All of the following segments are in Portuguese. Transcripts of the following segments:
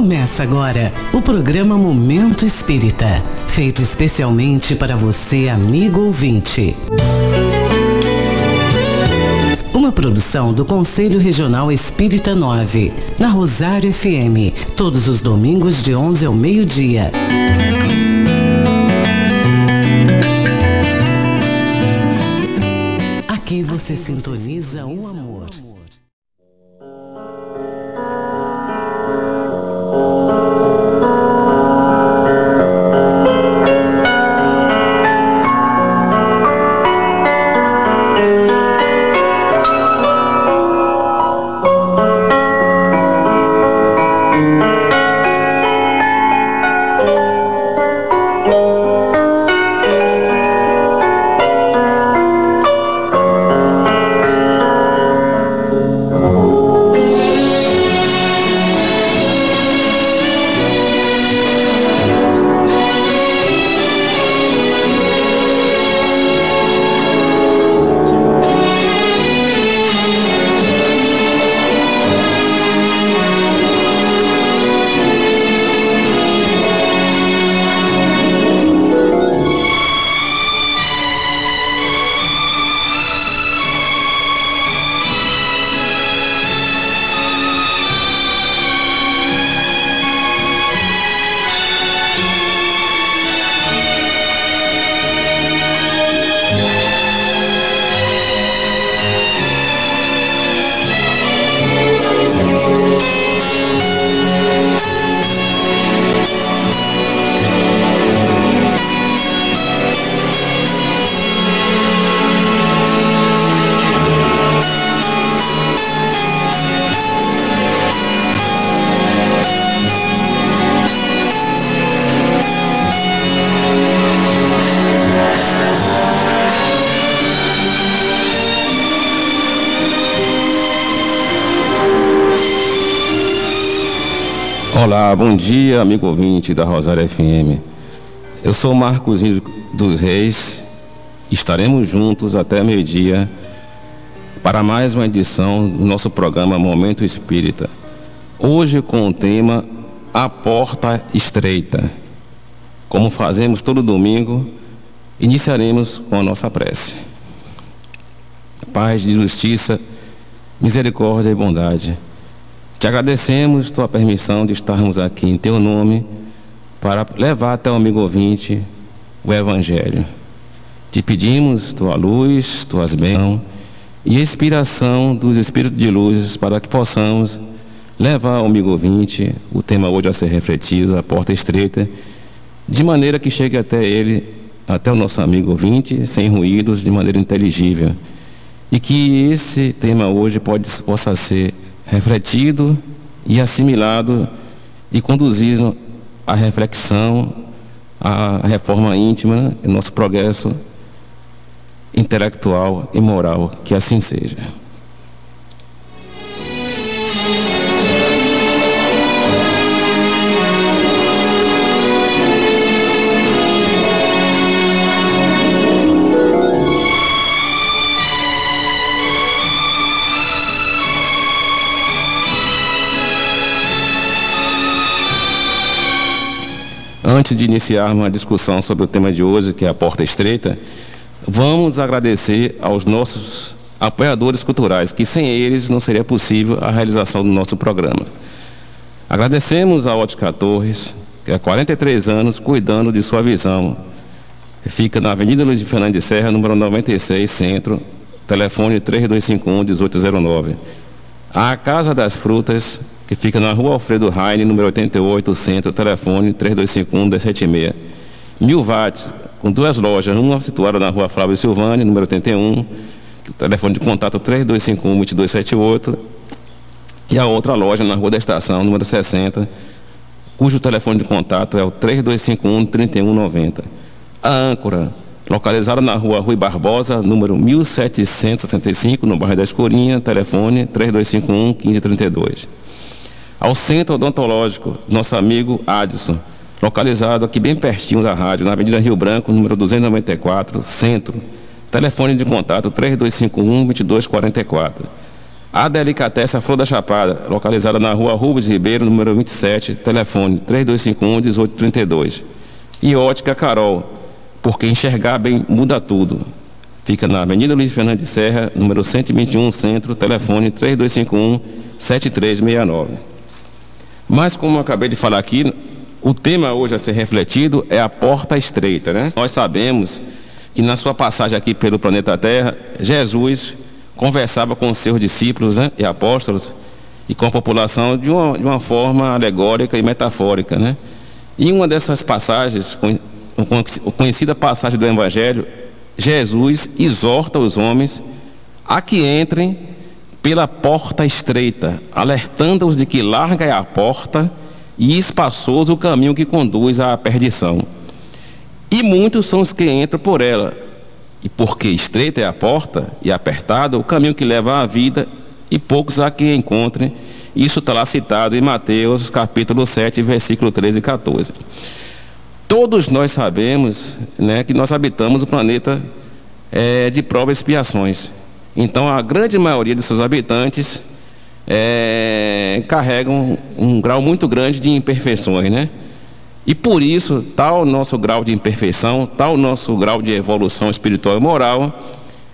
Começa agora o programa Momento Espírita, feito especialmente para você, amigo ouvinte. Uma produção do Conselho Regional Espírita 9, na Rosário FM, todos os domingos de 11 ao meio-dia. Aqui você sintoniza o amor. Olá, bom dia, amigo ouvinte da Rosário FM. Eu sou Marcos dos Reis. Estaremos juntos até meio-dia para mais uma edição do nosso programa Momento Espírita. Hoje com o tema A Porta Estreita. Como fazemos todo domingo, iniciaremos com a nossa prece. Paz de justiça, misericórdia e bondade. Te agradecemos tua permissão de estarmos aqui em teu nome para levar até o amigo ouvinte o Evangelho. Te pedimos tua luz, tuas bênçãos e inspiração dos Espíritos de luz para que possamos levar ao amigo ouvinte o tema hoje a ser refletido, a porta estreita, de maneira que chegue até ele, até o nosso amigo ouvinte, sem ruídos, de maneira inteligível. E que esse tema hoje possa ser refletido e assimilado e conduzido à reflexão, à reforma íntima e nosso progresso intelectual e moral, que assim seja. Antes de iniciarmos a discussão sobre o tema de hoje, que é a porta estreita, vamos agradecer aos nossos apoiadores culturais, que sem eles não seria possível a realização do nosso programa. Agradecemos à Ótica Torres, que há 43 anos cuidando de sua visão. Fica na Avenida Luiz Fernando de Serra, número 96, Centro, telefone 3251-1809. A Casa das Frutas, que fica na Rua Alfredo Raine, número 88, Centro, telefone 3251-1076. 1000 watts, com duas lojas, uma situada na Rua Flávio Silvani, número 81, telefone de contato 3251-2278, e a outra loja na Rua da Estação, número 60, cujo telefone de contato é o 3251-3190. A Âncora, localizada na Rua Rui Barbosa, número 1765, no bairro da Escurinha, telefone 3251-1532. Ao Centro Odontológico, nosso amigo Adson, localizado aqui bem pertinho da rádio, na Avenida Rio Branco, número 294, Centro, telefone de contato 3251-2244. A Delicatessen Flor da Chapada, localizada na rua Rubens Ribeiro, número 27, telefone 3251-1832. E Ótica Carol, porque enxergar bem muda tudo. Fica na Avenida Luiz Fernando de Serra, número 121, Centro, telefone 3251-7369. Mas, como eu acabei de falar aqui, o tema hoje a ser refletido é a porta estreita, né? Nós sabemos que na sua passagem aqui pelo planeta Terra, Jesus conversava com os seus discípulos, né, e apóstolos, e com a população de uma forma alegórica e metafórica, né? E uma dessas passagens, conhecida passagem do Evangelho, Jesus exorta os homens a que entrem pela porta estreita, alertando-os de que larga é a porta e espaçoso o caminho que conduz à perdição. E muitos são os que entram por ela. E porque estreita é a porta e apertada o caminho que leva à vida, e poucos há que encontrem. Isso está lá citado em Mateus capítulo 7, versículo 13 e 14. Todos nós sabemos, né, que nós habitamos o planeta de provas e expiações. Então a grande maioria de seus habitantes carregam um grau muito grande de imperfeições, né? E por isso, tal o nosso grau de imperfeição, tal o nosso grau de evolução espiritual e moral,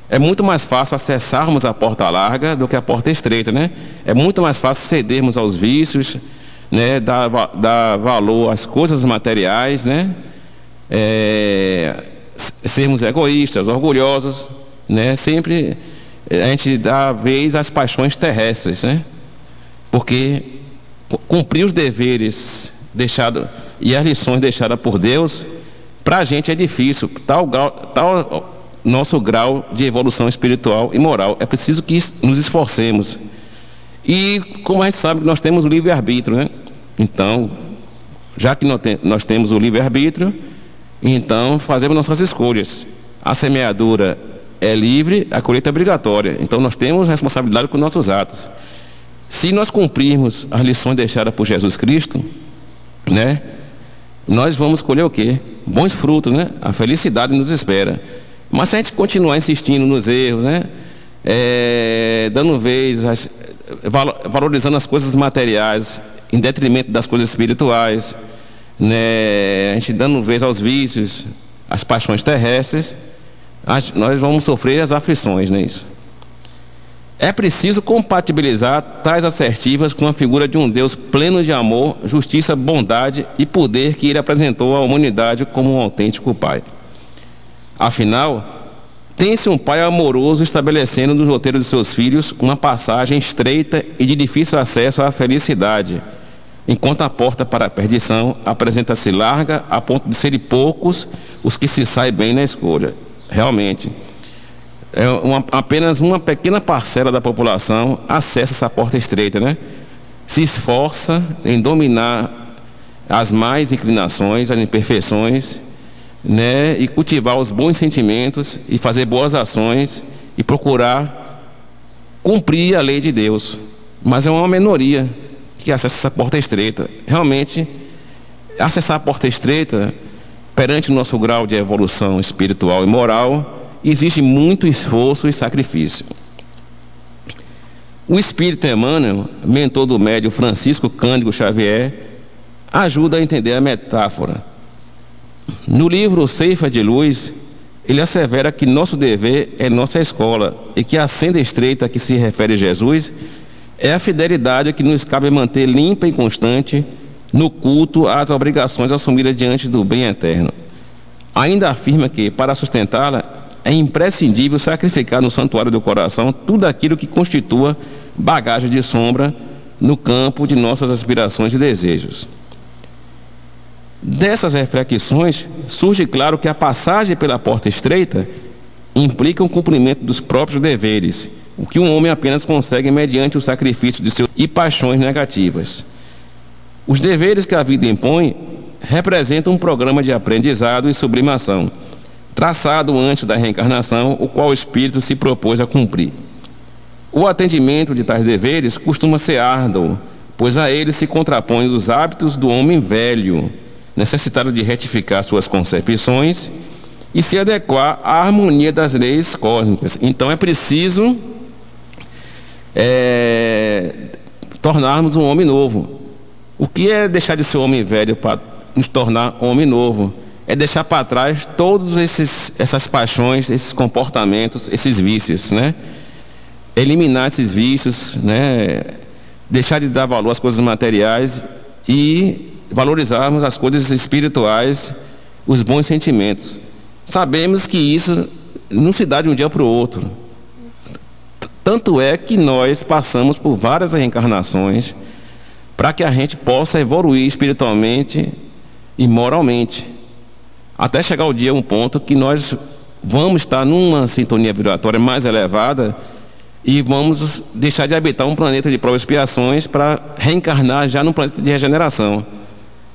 é muito mais fácil acessarmos a porta larga do que a porta estreita, né? É muito mais fácil cedermos aos vícios, né? Dar valor às coisas materiais, né? Sermos egoístas, orgulhosos, né? Sempre a gente dá vez às paixões terrestres, né? Porque cumprir os deveres deixados e as lições deixadas por Deus, para a gente é difícil. Tal nosso grau de evolução espiritual e moral, é preciso que nos esforcemos. E como a gente sabe que nós temos o livre-arbítrio, né? Então, já que nós temos o livre-arbítrio, então fazemos nossas escolhas. A semeadura é livre, a colheita é obrigatória. Então nós temos responsabilidade com nossos atos. Se nós cumprirmos as lições deixadas por Jesus Cristo, né, nós vamos colher o quê? Bons frutos, né? A felicidade nos espera. Mas se a gente continuar insistindo nos erros, né, dando vez, valorizando as coisas materiais em detrimento das coisas espirituais, né, a gente dando vez aos vícios, às paixões terrestres, nós vamos sofrer as aflições, né? Isso. É preciso compatibilizar tais assertivas com a figura de um Deus pleno de amor, justiça, bondade e poder que ele apresentou à humanidade como um autêntico Pai. Afinal, tem-se um Pai amoroso estabelecendo nos roteiros de seus filhos uma passagem estreita e de difícil acesso à felicidade, enquanto a porta para a perdição apresenta-se larga a ponto de serem poucos os que se saem bem na escolha. Realmente, apenas uma pequena parcela da população acessa essa porta estreita, né? Se esforça em dominar as más inclinações, as imperfeições, né? E cultivar os bons sentimentos e fazer boas ações e procurar cumprir a lei de Deus. Mas é uma minoria que acessa essa porta estreita. Realmente, acessar a porta estreita, perante o nosso grau de evolução espiritual e moral, existe muito esforço e sacrifício. O Espírito Emmanuel, mentor do médium Francisco Cândido Xavier, ajuda a entender a metáfora. No livro Ceifa de Luz, ele assevera que nosso dever é nossa escola e que a senda estreita a que se refere Jesus é a fidelidade que nos cabe manter limpa e constante no culto às obrigações assumidas diante do bem eterno. Ainda afirma que, para sustentá-la, é imprescindível sacrificar no santuário do coração tudo aquilo que constitua bagagem de sombra no campo de nossas aspirações e desejos. Dessas reflexões, surge claro que a passagem pela porta estreita implica o cumprimento dos próprios deveres, o que um homem apenas consegue mediante o sacrifício de seus e paixões negativas. Os deveres que a vida impõe representam um programa de aprendizado e sublimação, traçado antes da reencarnação, o qual o espírito se propôs a cumprir. O atendimento de tais deveres costuma ser árduo, pois a eles se contrapõem os hábitos do homem velho, necessitado de retificar suas concepções e se adequar à harmonia das leis cósmicas. Então é preciso tornarmos um homem novo. O que é deixar de ser homem velho para nos tornar homem novo? É deixar para trás todas essas paixões, esses comportamentos, esses vícios, né? Eliminar esses vícios, né? Deixar de dar valor às coisas materiais e valorizarmos as coisas espirituais, os bons sentimentos. Sabemos que isso não se dá de um dia para o outro. Tanto é que nós passamos por várias reencarnações para que a gente possa evoluir espiritualmente e moralmente, até chegar o dia, um ponto que nós vamos estar numa sintonia vibratória mais elevada e vamos deixar de habitar um planeta de provas e expiações para reencarnar já num planeta de regeneração.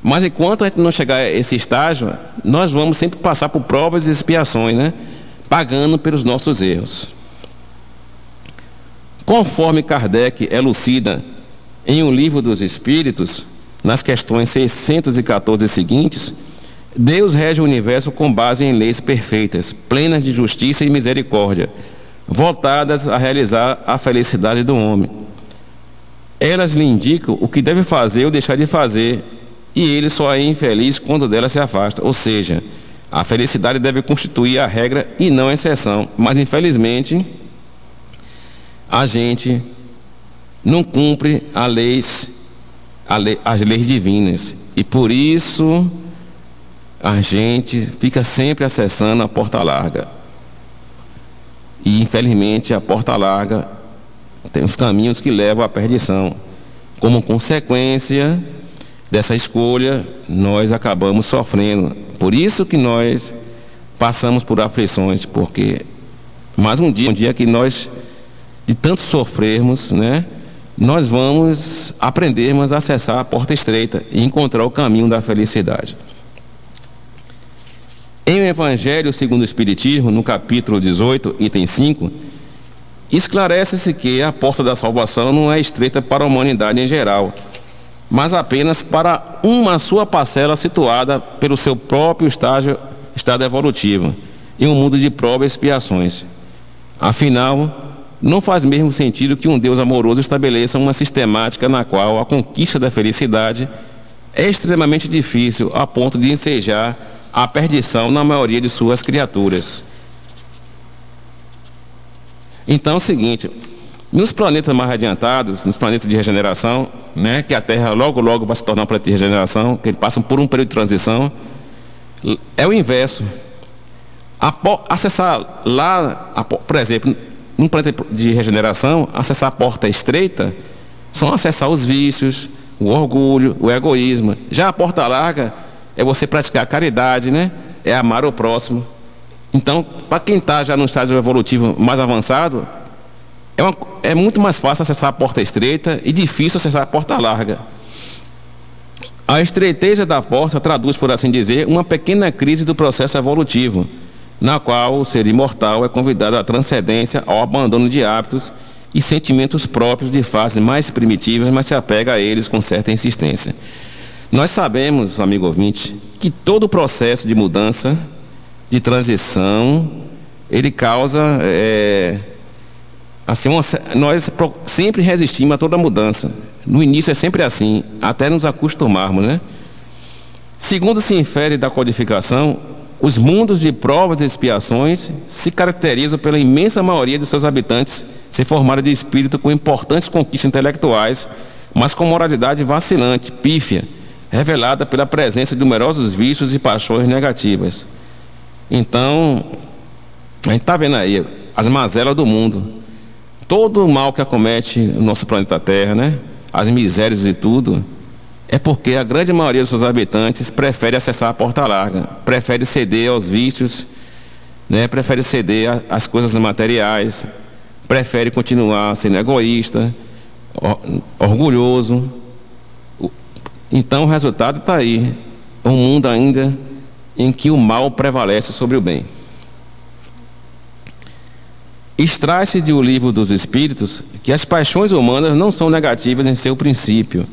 Mas enquanto a gente não chegar a esse estágio, nós vamos sempre passar por provas e expiações, né? Pagando pelos nossos erros. Conforme Kardec elucida em O Livro dos Espíritos, nas questões 614 e seguintes, Deus rege o universo com base em leis perfeitas, plenas de justiça e misericórdia, voltadas a realizar a felicidade do homem. Elas lhe indicam o que deve fazer ou deixar de fazer, e ele só é infeliz quando dela se afasta. Ou seja, a felicidade deve constituir a regra e não a exceção. Mas, infelizmente, a gente não cumpre as leis divinas. E por isso a gente fica sempre acessando a porta larga. E, infelizmente, a porta larga tem os caminhos que levam à perdição. Como consequência dessa escolha, nós acabamos sofrendo. Por isso que nós passamos por aflições, porque mais um dia que nós, de tanto sofrermos, né, nós vamos aprendermos a acessar a porta estreita e encontrar o caminho da felicidade. Em O Evangelho segundo o Espiritismo, no capítulo 18, item 5, esclarece-se que a porta da salvação não é estreita para a humanidade em geral, mas apenas para uma sua parcela situada pelo seu próprio estado evolutivo, em um mundo de provas e expiações. Afinal, não faz mesmo sentido que um Deus amoroso estabeleça uma sistemática na qual a conquista da felicidade é extremamente difícil, a ponto de ensejar a perdição na maioria de suas criaturas. Então é o seguinte: nos planetas mais adiantados, nos planetas de regeneração, né, que a Terra logo vai se tornar um planeta de regeneração, que eles passam por um período de transição, é o inverso. Acessar lá, por exemplo, num planeta de regeneração, acessar a porta estreita são acessar os vícios, o orgulho, o egoísmo. Já a porta larga é você praticar a caridade, né? É amar o próximo. Então, para quem está já no estágio evolutivo mais avançado, é muito mais fácil acessar a porta estreita e difícil acessar a porta larga. A estreiteza da porta traduz, por assim dizer, uma pequena crise do processo evolutivo, na qual o ser imortal é convidado à transcendência, ao abandono de hábitos e sentimentos próprios de fases mais primitivas, mas se apega a eles com certa insistência. Nós sabemos, amigo ouvinte, que todo o processo de mudança, de transição, ele causa... nós sempre resistimos a toda mudança. No início é sempre assim, até nos acostumarmos, né? Segundo se infere da codificação, os mundos de provas e expiações se caracterizam pela imensa maioria de seus habitantes ser formados de espírito com importantes conquistas intelectuais, mas com moralidade vacilante, pífia, revelada pela presença de numerosos vícios e paixões negativas. Então, a gente está vendo aí as mazelas do mundo, todo o mal que acomete o nosso planeta Terra, né? As misérias e tudo, é porque a grande maioria dos seus habitantes prefere acessar a porta larga, prefere ceder aos vícios, né? Prefere ceder às coisas materiais, prefere continuar sendo egoísta, orgulhoso. Então o resultado está aí, um mundo ainda em que o mal prevalece sobre o bem. Extrai-se de O Livro dos Espíritos que as paixões humanas não são negativas em seu princípio,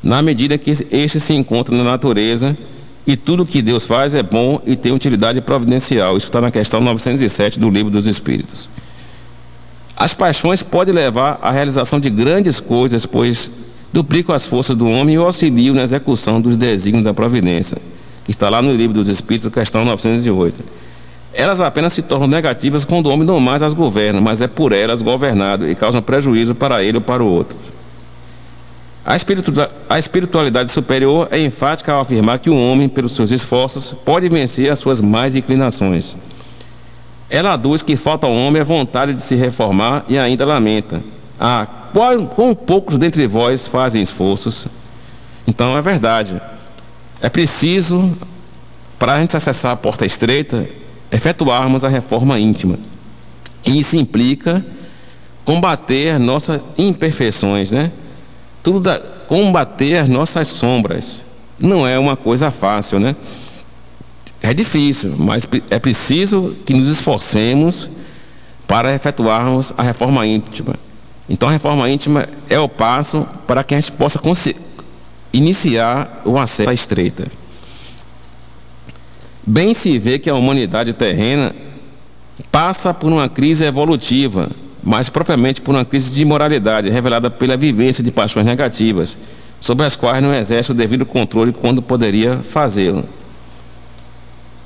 na medida que este se encontra na natureza, e tudo que Deus faz é bom e tem utilidade providencial. Isso está na questão 907 do Livro dos Espíritos. As paixões podem levar à realização de grandes coisas, pois duplicam as forças do homem e o auxiliam na execução dos desígnios da providência. Está lá no Livro dos Espíritos, questão 908. Elas apenas se tornam negativas quando o homem não mais as governa, mas é por elas governado e causam prejuízo para ele ou para o outro. A espiritualidade superior é enfática ao afirmar que o homem, pelos seus esforços, pode vencer as suas más inclinações. Ela aduz que falta ao homem a vontade de se reformar e ainda lamenta: quão poucos dentre vós fazem esforços. Então é verdade, é preciso, para a gente acessar a porta estreita, efetuarmos a reforma íntima. E isso implica combater nossas imperfeições, né? Combater as nossas sombras. Não é uma coisa fácil, né? É difícil, mas é preciso que nos esforcemos para efetuarmos a reforma íntima. Então a reforma íntima é o passo para que a gente possa iniciar o acesso à estreita. Bem se vê que a humanidade terrena passa por uma crise evolutiva, mas propriamente por uma crise de moralidade, revelada pela vivência de paixões negativas, sobre as quais não exerce o devido controle quando poderia fazê-lo.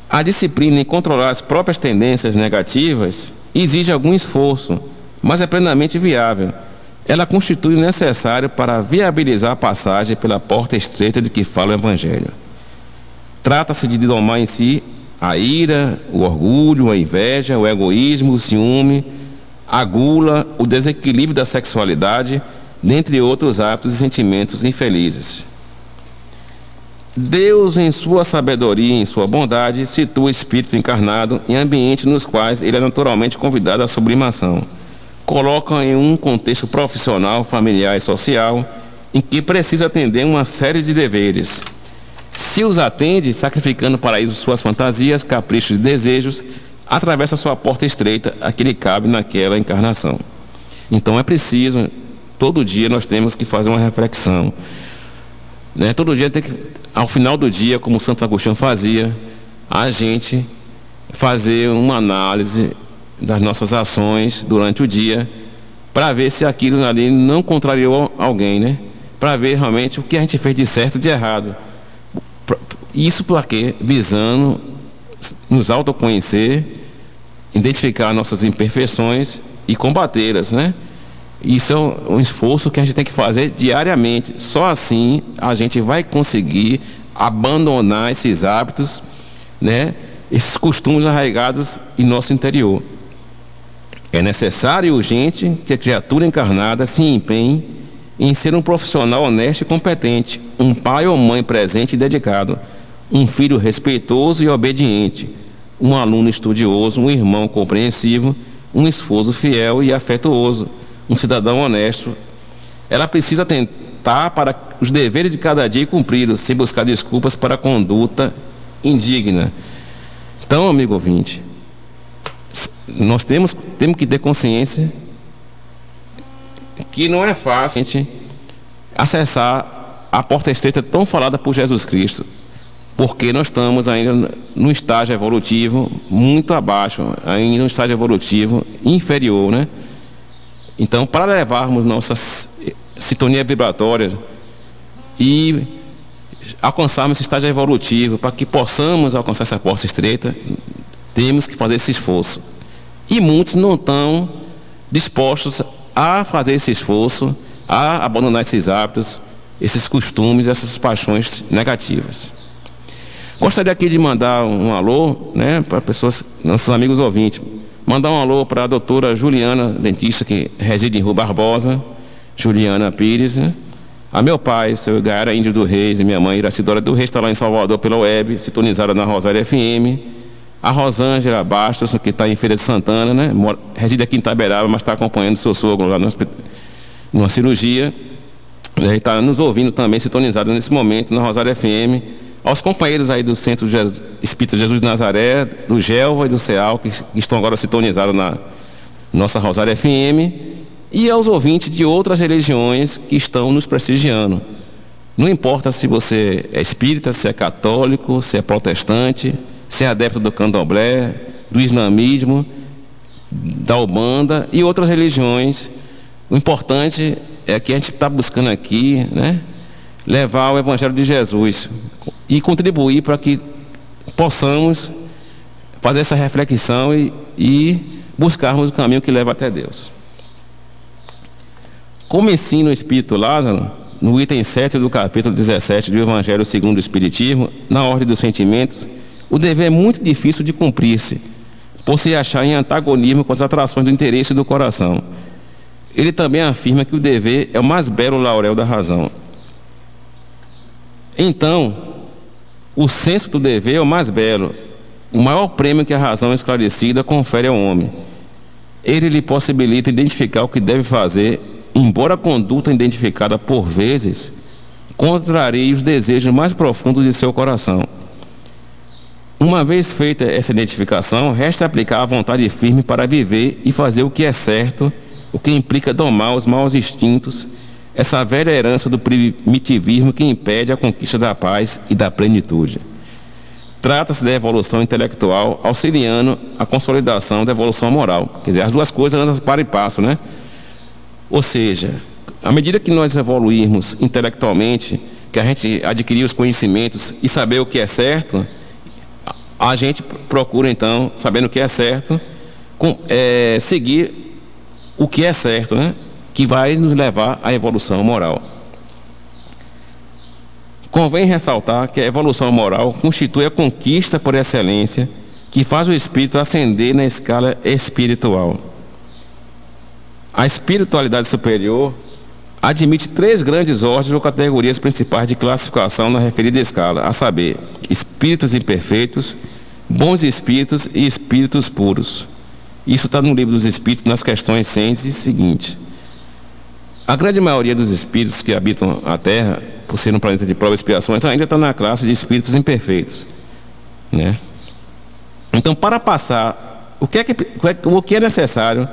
A disciplina em controlar as próprias tendências negativas exige algum esforço, mas é plenamente viável. Ela constitui o necessário para viabilizar a passagem pela porta estreita de que fala o Evangelho. Trata-se de domar em si a ira, o orgulho, a inveja, o egoísmo, o ciúme, a gula, o desequilíbrio da sexualidade, dentre outros hábitos e sentimentos infelizes. Deus, em sua sabedoria e em sua bondade, situa o espírito encarnado em ambientes nos quais ele é naturalmente convidado à sublimação. Coloca em um contexto profissional, familiar e social, em que precisa atender uma série de deveres. Se os atende, sacrificando para isso suas fantasias, caprichos e desejos, atravessa sua porta estreita, a que lhe cabe naquela encarnação. Então é preciso, todo dia nós temos que fazer uma reflexão, né? Todo dia tem que, ao final do dia, como Santo Agostinho fazia, a gente fazer uma análise das nossas ações durante o dia, para ver se aquilo ali não contrariou alguém, né? Para ver realmente o que a gente fez de certo e de errado. Isso porque visando nos autoconhecer, identificar nossas imperfeições e combatê-las, né? Isso é um esforço que a gente tem que fazer diariamente. Só assim a gente vai conseguir abandonar esses hábitos, né? Esses costumes arraigados em nosso interior. É necessário e urgente que a criatura encarnada se empenhe em ser um profissional honesto e competente, um pai ou mãe presente e dedicado, um filho respeitoso e obediente, um aluno estudioso, um irmão compreensivo, um esposo fiel e afetuoso, um cidadão honesto. Ela precisa tentar para os deveres de cada dia cumpri-los, sem buscar desculpas para a conduta indigna. Então, amigo ouvinte, nós temos que ter consciência que não é fácil a gente acessar a porta estreita tão falada por Jesus Cristo, porque nós estamos ainda num estágio evolutivo muito abaixo, ainda um estágio evolutivo inferior, né? Então, para levarmos nossa sintonia vibratória e alcançarmos esse estágio evolutivo, para que possamos alcançar essa porta estreita, temos que fazer esse esforço. E muitos não estão dispostos a fazer esse esforço, a abandonar esses hábitos, esses costumes, essas paixões negativas. Gostaria aqui de mandar um alô, né, para pessoas, nossos amigos ouvintes. Mandar um alô para a doutora Juliana, dentista que reside em Rua Barbosa, Juliana Pires, né? A meu pai, seu Gaara Índio do Reis, e minha mãe, Iracidora do Reis, está lá em Salvador pela web, sintonizada na Rosário FM. A Rosângela Bastos, que está em Feira de Santana, né? Reside aqui em Itaberaba, mas está acompanhando seu sogro lá numa cirurgia. Ele está nos ouvindo também, sintonizado nesse momento na Rosário FM. Aos companheiros aí do Centro Espírita Jesus de Nazaré, do Gelva e do CEAL, que estão agora sintonizados na nossa Rosário FM, e aos ouvintes de outras religiões que estão nos prestigiando. Não importa se você é espírita, se é católico, se é protestante, se é adepto do candomblé, do islamismo, da Umbanda e outras religiões. O importante é que a gente está buscando aqui, né, levar o Evangelho de Jesus e contribuir para que possamos fazer essa reflexão e buscarmos o caminho que leva até Deus. Como ensina o Espírito Lázaro, no item 7 do capítulo 17 do Evangelho segundo o Espiritismo, na ordem dos sentimentos, o dever é muito difícil de cumprir-se, por se achar em antagonismo com as atrações do interesse do coração. Ele também afirma que o dever é o mais belo laurel da razão. Então, o senso do dever é o mais belo, o maior prêmio que a razão esclarecida confere ao homem. Ele lhe possibilita identificar o que deve fazer, embora a conduta identificada por vezes contrarie os desejos mais profundos de seu coração. Uma vez feita essa identificação, resta aplicar a vontade firme para viver e fazer o que é certo, o que implica domar os maus instintos, essa velha herança do primitivismo que impede a conquista da paz e da plenitude. Trata-se da evolução intelectual, auxiliando a consolidação da evolução moral. Quer dizer, as duas coisas andam para e passo, né? Ou seja, à medida que nós evoluirmos intelectualmente, que a gente adquirir os conhecimentos e saber o que é certo, a gente procura então, sabendo o que é certo, seguir o que é certo, né? Que vai nos levar à evolução moral. Convém ressaltar que a evolução moral constitui a conquista por excelência que faz o espírito ascender na escala espiritual. A espiritualidade superior admite 3 grandes ordens ou categorias principais de classificação na referida escala, a saber, espíritos imperfeitos, bons espíritos e espíritos puros. Isso está no Livro dos Espíritos, nas questões 100 e seguinte. A grande maioria dos espíritos que habitam a Terra, por ser um planeta de prova e expiações, ainda está na classe de espíritos imperfeitos, né? Então, para passar, o que é necessário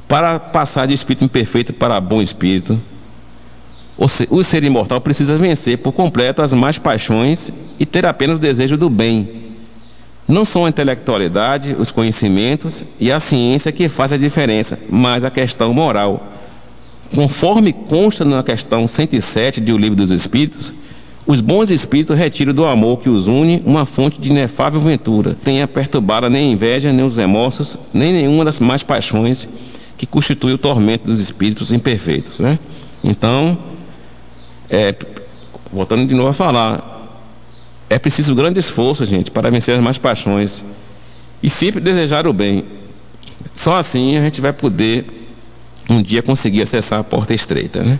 para passar de espírito imperfeito para bom espírito? O ser imortal precisa vencer por completo as más paixões e ter apenas o desejo do bem. Não são a intelectualidade, os conhecimentos e a ciência que faz a diferença, mas a questão moral. Conforme consta na questão 107 do Livro dos Espíritos, os bons espíritos retiram do amor que os une uma fonte de inefável ventura. Tenha perturbada nem a inveja, nem os remorsos, nem nenhuma das más paixões que constitui o tormento dos espíritos imperfeitos, né? Então, voltando de novo a falar, é preciso grande esforço, gente, para vencer as más paixões e sempre desejar o bem. Só assim a gente vai poder um dia conseguir acessar a porta estreita, né?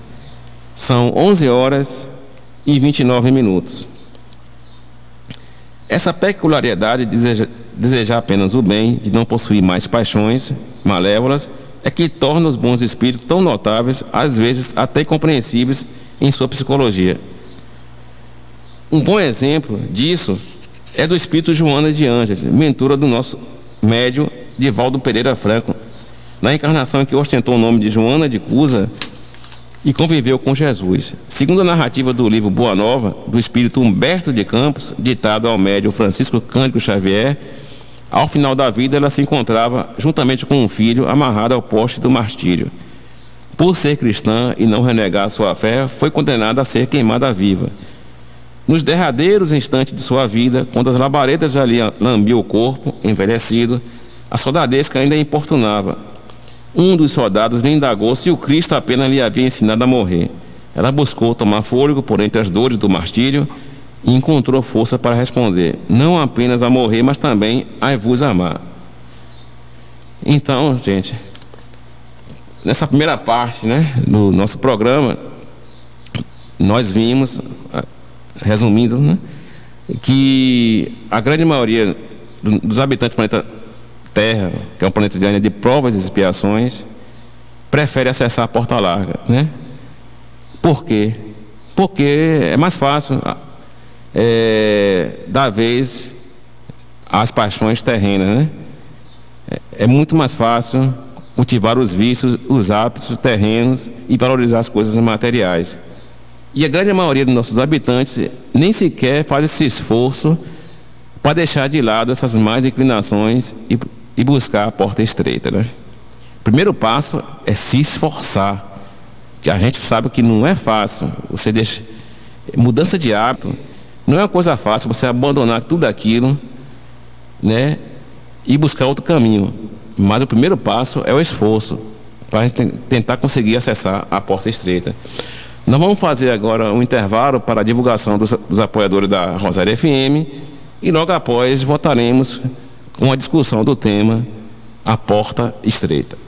São 11h29. Essa peculiaridade de desejar apenas o bem, de não possuir mais paixões malévolas, é que torna os bons espíritos tão notáveis, às vezes até incompreensíveis em sua psicologia. Um bom exemplo disso é do espírito Joana de Ângeles, mentora do nosso médium Divaldo Pereira Franco, na encarnação em que ostentou o nome de Joana de Cusa e conviveu com Jesus. Segundo a narrativa do livro Boa Nova, do espírito Humberto de Campos, ditado ao médium Francisco Cândido Xavier, ao final da vida ela se encontrava juntamente com um filho amarrado ao poste do martírio. Por ser cristã e não renegar sua fé, foi condenada a ser queimada viva. Nos derradeiros instantes de sua vida, quando as labaredas já lhe lambiam o corpo, envelhecido, a soldadesca ainda importunava. Um dos soldados lhe indagou se o Cristo apenas lhe havia ensinado a morrer. Ela buscou tomar fôlego por entre as dores do martírio e encontrou força para responder: não apenas a morrer, mas também a vos amar. Então, gente, nessa primeira parte, né, do nosso programa, nós vimos, resumindo, né, que a grande maioria dos habitantes do planeta Terra, que é um planeta de provas e expiações, prefere acessar a porta larga, né? Por quê? Porque é mais fácil dar vez às paixões terrenas, né? É muito mais fácil cultivar os vícios, os hábitos terrenos e valorizar as coisas materiais. E a grande maioria dos nossos habitantes nem sequer faz esse esforço para deixar de lado essas más inclinações e buscar a porta estreita, né? O primeiro passo é se esforçar, que a gente sabe que não é fácil. Você deixa mudança de hábito, não é uma coisa fácil você abandonar tudo aquilo, né, e buscar outro caminho. Mas o primeiro passo é o esforço para a gente tentar conseguir acessar a porta estreita. Nós vamos fazer agora um intervalo para a divulgação dos apoiadores da Rosário FM e logo após voltaremos com a discussão do tema A Porta Estreita.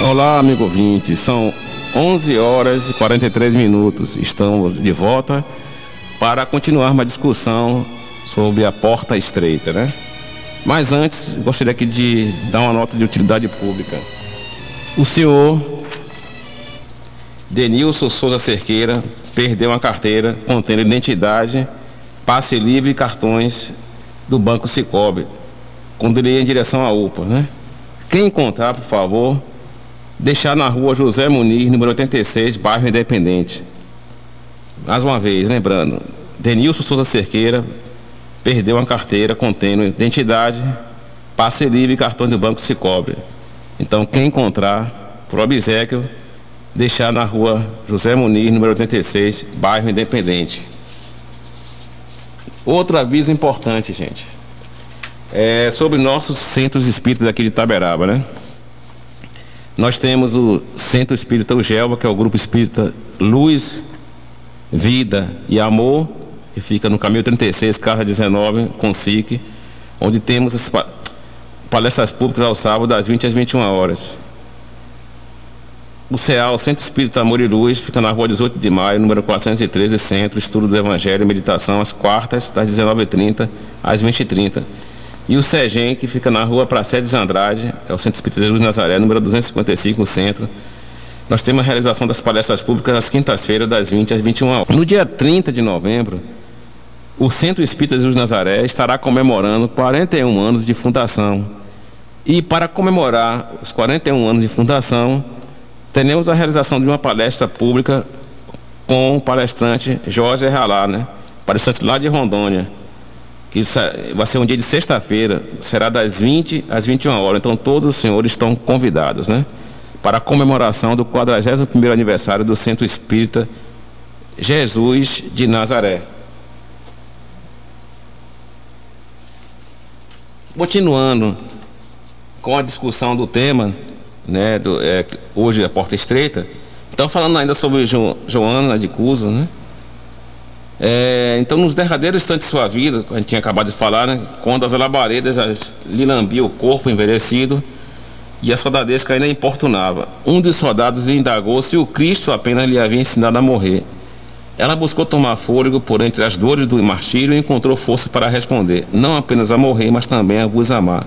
Olá, amigo ouvinte, são 11 horas e 43 minutos. Estamos de volta para continuar uma discussão sobre a porta estreita, né? Mas antes, gostaria aqui de dar uma nota de utilidade pública. O senhor Denilson Souza Cerqueira perdeu uma carteira contendo identidade, passe livre e cartões do Banco Sicoob, quando ele ia em direção à UPA, né? Quem encontrar, por favor, deixar na rua José Munir, número 86, bairro Independente. Mais uma vez, lembrando, Denilson Souza Cerqueira perdeu uma carteira contendo identidade, passe livre e cartões do Banco Sicoob. Então, quem encontrar, por obséquio, deixar na rua José Munir, número 86, bairro Independente. Outro aviso importante, gente, é sobre nossos centros espíritas aqui de Itaberaba, né? Nós temos o Centro Espírita Ugelva, que é o Grupo Espírita Luz, Vida e Amor, que fica no caminho 36, casa 19, com SIC, onde temos as palestras públicas ao sábado, das 20 às 21 horas. O CEAL, Centro Espírita Amor e Luz, fica na rua 18 de maio, número 413, Centro, estudo do Evangelho e Meditação, às quartas, das 19h30 às 20h30. E o CEGEM, que fica na rua Pracedes Andrade, é o Centro Espírita Jesus Nazaré, número 255, Centro. Nós temos a realização das palestras públicas às quintas-feiras, das 20 às 21 horas. No dia 30 de novembro, o Centro Espírita Jesus Nazaré estará comemorando 41 anos de fundação. E para comemorar os 41 anos de fundação, teremos a realização de uma palestra pública com o palestrante Jorge Ralá, né? Palestrante lá de Rondônia, que vai ser um dia de sexta-feira, será das 20 às 21 horas. Então todos os senhores estão convidados, né? Para a comemoração do 41º aniversário do Centro Espírita Jesus de Nazaré. Continuando com a discussão do tema, né, hoje a Porta Estreita. Então, falando ainda sobre Joana de Cusa, né? Então, nos derradeiros instantes de sua vida, a gente tinha acabado de falar, né, quando as labaredas já lhe lambiam o corpo envelhecido e a soldadesca ainda importunava, um dos soldados lhe indagou se o Cristo apenas lhe havia ensinado a morrer. Ela buscou tomar fôlego por entre as dores do martírio e encontrou força para responder, não apenas a morrer, mas também a vos amar.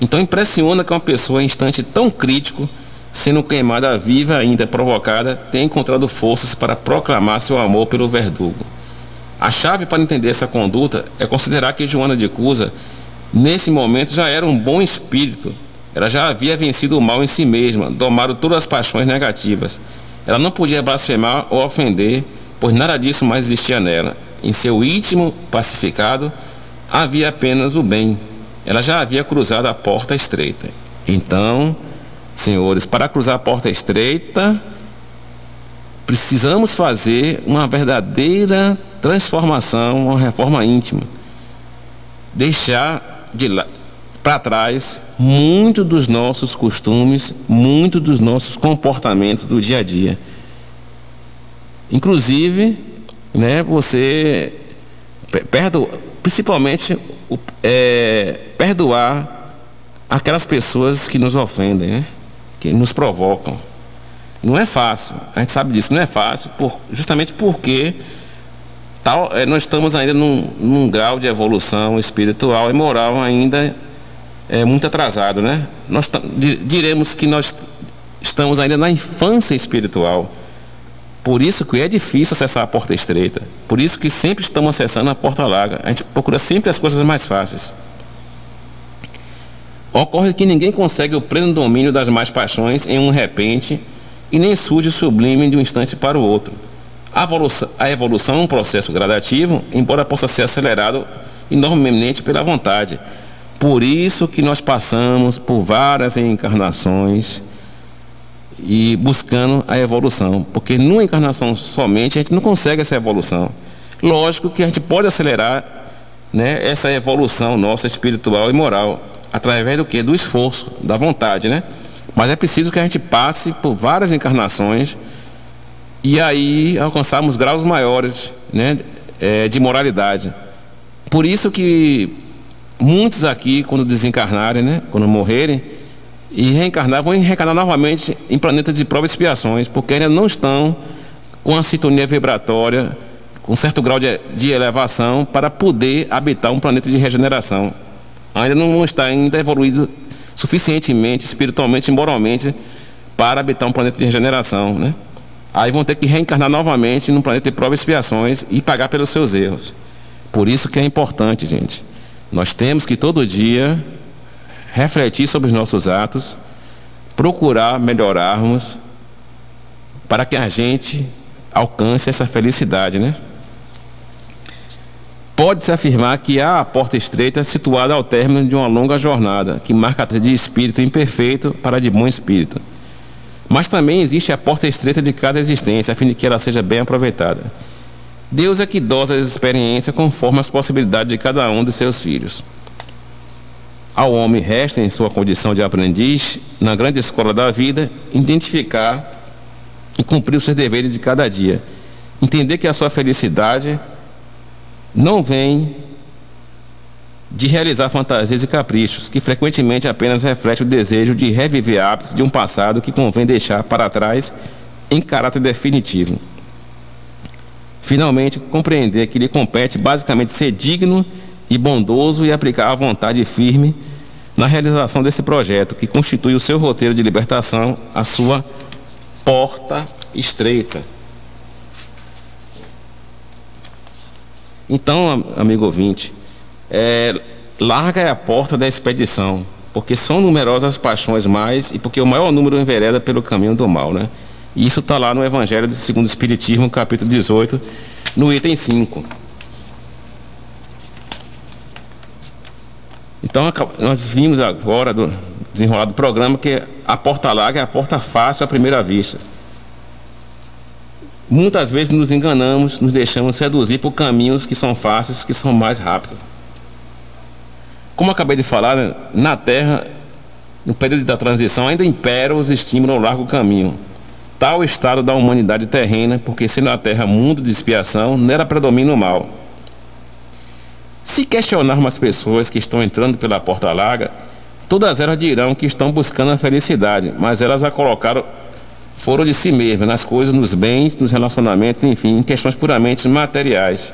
Então impressiona que uma pessoa em instante tão crítico, sendo queimada viva ainda provocada, tenha encontrado forças para proclamar seu amor pelo verdugo. A chave para entender essa conduta é considerar que Joana de Cusa, nesse momento, já era um bom espírito. Ela já havia vencido o mal em si mesma, domado todas as paixões negativas. Ela não podia blasfemar ou ofender, pois nada disso mais existia nela. Em seu íntimo pacificado, havia apenas o bem. Ela já havia cruzado a porta estreita. Então, senhores, para cruzar a porta estreita, precisamos fazer uma verdadeira transformação, uma reforma íntima. Deixar para trás muito dos nossos costumes, muito dos nossos comportamentos do dia a dia. Inclusive, né, você principalmente perdoar aquelas pessoas que nos ofendem, né? Que nos provocam. Não é fácil, a gente sabe disso, não é fácil, justamente porque nós estamos ainda num grau de evolução espiritual e moral ainda muito atrasado, né? Nós diremos que nós estamos ainda na infância espiritual. Por isso que é difícil acessar a porta estreita. Por isso que sempre estamos acessando a porta larga. A gente procura sempre as coisas mais fáceis. Ocorre que ninguém consegue o pleno domínio das más paixões em um repente e nem surge sublime de um instante para o outro. A evolução é um processo gradativo, embora possa ser acelerado enormemente pela vontade. Por isso que nós passamos por várias encarnações e buscando a evolução, porque numa encarnação somente a gente não consegue essa evolução. Lógico que a gente pode acelerar, né, essa evolução nossa espiritual e moral através do quê? Do esforço, da vontade, né? Mas é preciso que a gente passe por várias encarnações e aí alcançarmos graus maiores, né, de moralidade. Por isso que muitos aqui, quando desencarnarem, né, quando morrerem e reencarnar, vão reencarnar novamente em planetas de prova e expiações, porque ainda não estão com a sintonia vibratória, com certo grau de elevação, para poder habitar um planeta de regeneração. Ainda não está evoluído suficientemente, espiritualmente e moralmente, para habitar um planeta de regeneração, né? Aí vão ter que reencarnar novamente num planeta de prova e expiações e pagar pelos seus erros. Por isso que é importante, gente. Nós temos que todo dia refletir sobre os nossos atos, procurar melhorarmos para que a gente alcance essa felicidade, né? Pode-se afirmar que há a porta estreita situada ao término de uma longa jornada, que marca de espírito imperfeito para de bom espírito. Mas também existe a porta estreita de cada existência, a fim de que ela seja bem aproveitada. Deus é que dosa as experiências conforme as possibilidades de cada um de seus filhos. Ao homem resta, em sua condição de aprendiz, na grande escola da vida, identificar e cumprir os seus deveres de cada dia. Entender que a sua felicidade não vem de realizar fantasias e caprichos, que frequentemente apenas reflete o desejo de reviver hábitos de um passado que convém deixar para trás em caráter definitivo. Finalmente, compreender que lhe compete basicamente ser digno e bondoso e aplicar a vontade firme na realização desse projeto, que constitui o seu roteiro de libertação, a sua porta estreita. Então, amigo ouvinte, larga é a porta da expedição, porque são numerosas as paixões mais e porque o maior número envereda pelo caminho do mal, né? E isso está lá no Evangelho segundo o Espiritismo, capítulo 18, no item 5. Então, nós vimos agora, do desenrolar do programa, que a porta larga é a porta fácil à primeira vista. Muitas vezes nos enganamos, nos deixamos seduzir por caminhos que são fáceis, que são mais rápidos. Como acabei de falar, né, na Terra, no período da transição, ainda imperam os estímulos ao largo caminho. Tal o estado da humanidade terrena, porque sendo a Terra mundo de expiação, nela predomina o mal. Se questionarmos as pessoas que estão entrando pela porta larga, todas elas dirão que estão buscando a felicidade, mas elas a colocaram fora de si mesmas, nas coisas, nos bens, nos relacionamentos, enfim, em questões puramente materiais.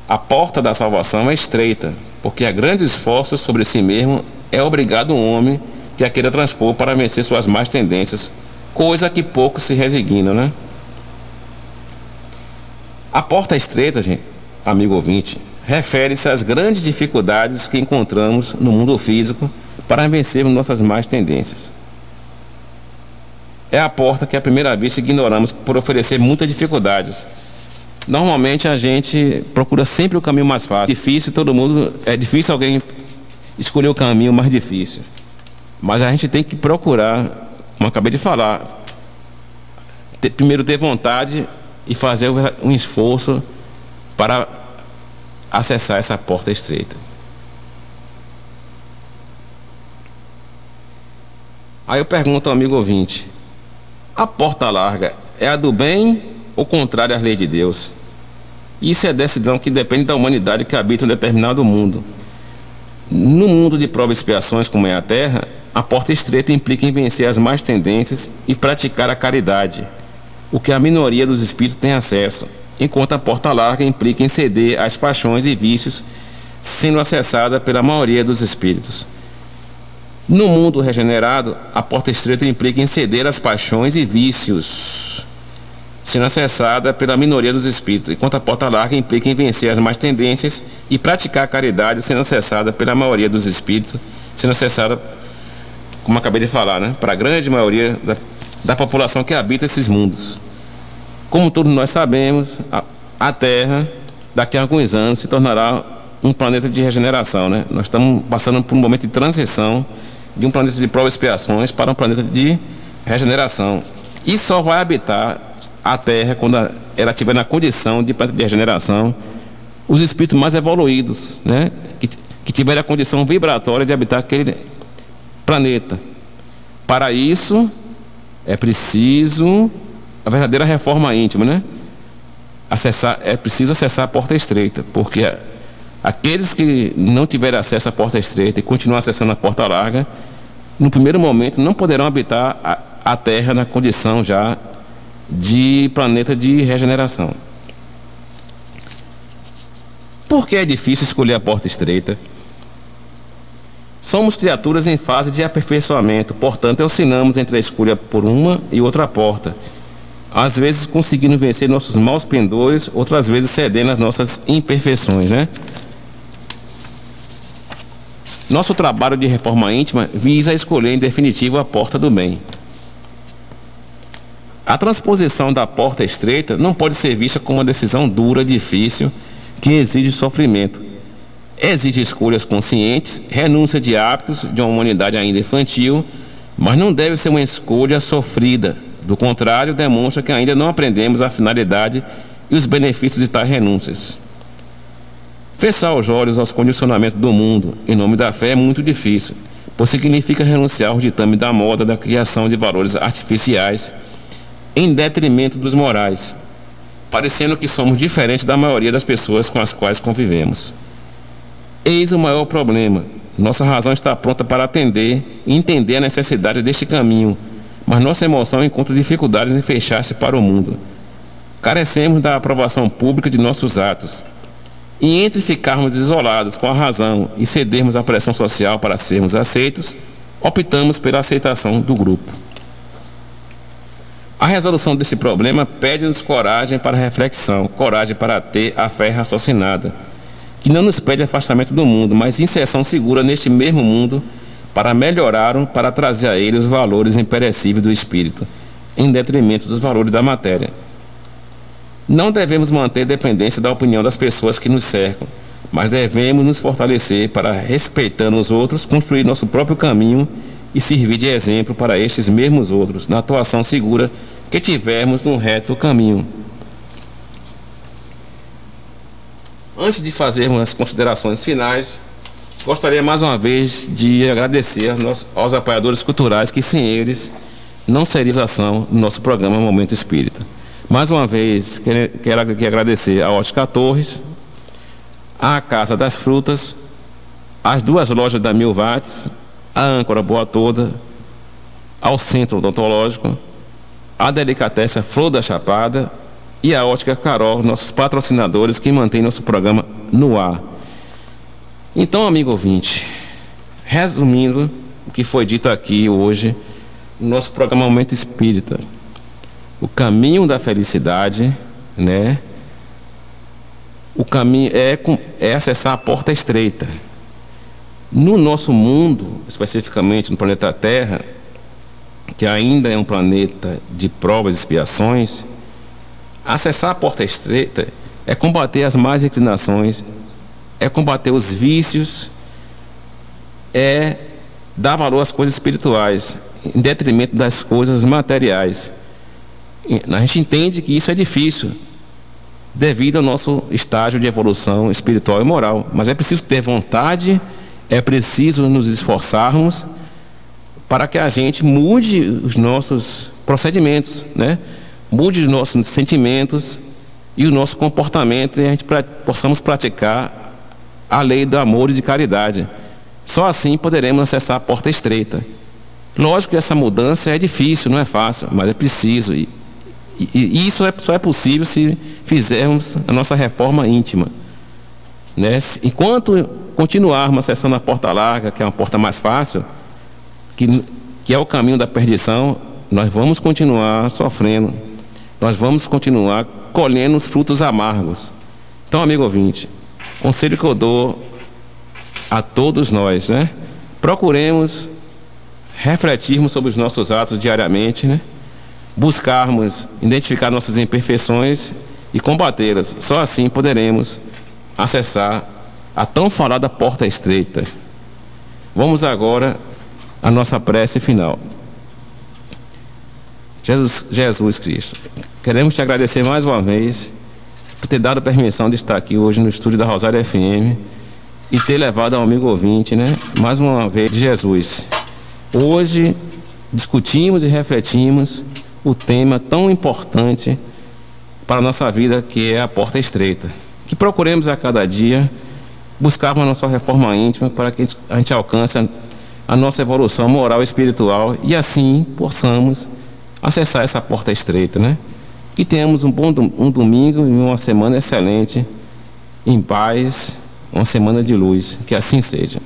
A porta da salvação é estreita, porque a grandes esforços sobre si mesmo é obrigado um homem que a queira transpor para vencer suas más tendências, coisa que poucos se resignam, né? A porta estreita, gente, amigo ouvinte, refere-se às grandes dificuldades que encontramos no mundo físico para vencermos nossas más tendências. É a porta que à primeira vista ignoramos por oferecer muitas dificuldades. Normalmente a gente procura sempre o caminho mais fácil. É difícil alguém escolher o caminho mais difícil. Mas a gente tem que procurar, como acabei de falar, primeiro ter vontade e fazer um esforço para acessar essa porta estreita. Aí eu pergunto ao amigo ouvinte: a porta larga é a do bem ou contrária às leis de Deus? Isso é decisão que depende da humanidade que habita um determinado mundo. No mundo de provas e expiações, como é a Terra, a porta estreita implica em vencer as más tendências e praticar a caridade, o que a minoria dos espíritos tem acesso, enquanto a porta larga implica em ceder às paixões e vícios, sendo acessada pela maioria dos espíritos. No mundo regenerado, a porta estreita implica em ceder às paixões e vícios, sendo acessada pela minoria dos espíritos, enquanto a porta larga implica em vencer as más tendências e praticar a caridade, sendo acessada pela maioria dos espíritos, sendo acessada, como acabei de falar, né, para a grande maioria da população que habita esses mundos. Como todos nós sabemos, a Terra, daqui a alguns anos, se tornará um planeta de regeneração, né? Nós estamos passando por um momento de transição de um planeta de provas e expiações para um planeta de regeneração. E só vai habitar a Terra quando ela estiver na condição de planeta de regeneração os espíritos mais evoluídos, né? Que tiverem a condição vibratória de habitar aquele planeta. Para isso, é preciso a verdadeira reforma íntima, né? É preciso acessar a porta estreita, porque aqueles que não tiverem acesso à porta estreita e continuam acessando a porta larga, no primeiro momento não poderão habitar a Terra na condição já de planeta de regeneração. Por que é difícil escolher a porta estreita? Somos criaturas em fase de aperfeiçoamento, portanto oscilamos entre a escolha por uma e outra porta, às vezes conseguindo vencer nossos maus pendores, outras vezes cedendo às nossas imperfeições, né? Nosso trabalho de reforma íntima visa escolher em definitivo a porta do bem. A transposição da porta estreita não pode ser vista como uma decisão dura, difícil, que exige sofrimento. Exige escolhas conscientes, renúncia de hábitos de uma humanidade ainda infantil, mas não deve ser uma escolha sofrida. Do contrário, demonstra que ainda não aprendemos a finalidade e os benefícios de tais renúncias. Fechar os olhos aos condicionamentos do mundo em nome da fé é muito difícil, pois significa renunciar ao ditame da moda da criação de valores artificiais em detrimento dos morais, parecendo que somos diferentes da maioria das pessoas com as quais convivemos. Eis o maior problema. Nossa razão está pronta para atender e entender a necessidade deste caminho, mas nossa emoção encontra dificuldades em fechar-se para o mundo. Carecemos da aprovação pública de nossos atos. E entre ficarmos isolados com a razão e cedermos à pressão social para sermos aceitos, optamos pela aceitação do grupo. A resolução desse problema pede-nos coragem para a reflexão, coragem para ter a fé raciocinada, que não nos pede afastamento do mundo, mas inserção segura neste mesmo mundo para melhorar, para trazer a ele os valores imperecíveis do espírito, em detrimento dos valores da matéria. Não devemos manter dependência da opinião das pessoas que nos cercam, mas devemos nos fortalecer para, respeitando os outros, construir nosso próprio caminho e servir de exemplo para estes mesmos outros, na atuação segura que tivermos no reto caminho. Antes de fazermos as considerações finais, gostaria mais uma vez de agradecer aos apoiadores culturais, que sem eles não seria realização do nosso programa Momento Espírita. Mais uma vez, quero aqui agradecer a Ótica Torres, à Casa das Frutas, as duas lojas da 1000 watts, a Âncora Boa Toda, ao Centro Odontológico, a Delicatessen Flor da Chapada e a Ótica Carol, nossos patrocinadores que mantêm nosso programa no ar. Então, amigo ouvinte, resumindo o que foi dito aqui hoje, no nosso programa Momento Espírita, o caminho da felicidade, né? O caminho é acessar a porta estreita. No nosso mundo, especificamente no planeta Terra, que ainda é um planeta de provas e expiações, acessar a porta estreita é combater as más inclinações, é combater os vícios, é dar valor às coisas espirituais, em detrimento das coisas materiais. A gente entende que isso é difícil, devido ao nosso estágio de evolução espiritual e moral, mas é preciso ter vontade, é preciso nos esforçarmos para que a gente mude os nossos procedimentos, né? Mude os nossos sentimentos e o nosso comportamento, e a gente possamos praticar a lei do amor e de caridade. Só assim poderemos acessar a porta estreita. Lógico que essa mudança é difícil, não é fácil, mas é preciso. E isso só é possível se fizermos a nossa reforma íntima, né? Enquanto continuarmos acessando a porta larga, que é uma porta mais fácil, que é o caminho da perdição, nós vamos continuar sofrendo, nós vamos continuar colhendo os frutos amargos. Então, amigo ouvinte, conselho que eu dou a todos nós, né? Procuremos refletirmos sobre os nossos atos diariamente, né? Buscarmos identificar nossas imperfeições e combatê-las. Só assim poderemos acessar a tão falada porta estreita. Vamos agora à nossa prece final. Jesus Cristo, queremos te agradecer mais uma vez por ter dado permissão de estar aqui hoje no estúdio da Rosário FM e ter levado ao amigo ouvinte, né, mais uma vez, Jesus. Hoje discutimos e refletimos o tema tão importante para a nossa vida, que é a porta estreita. Que procuremos a cada dia buscarmos a nossa reforma íntima para que a gente alcance a nossa evolução moral e espiritual e assim possamos acessar essa porta estreita, né? Que tenhamos um domingo e uma semana excelente, em paz, uma semana de luz. Que assim seja.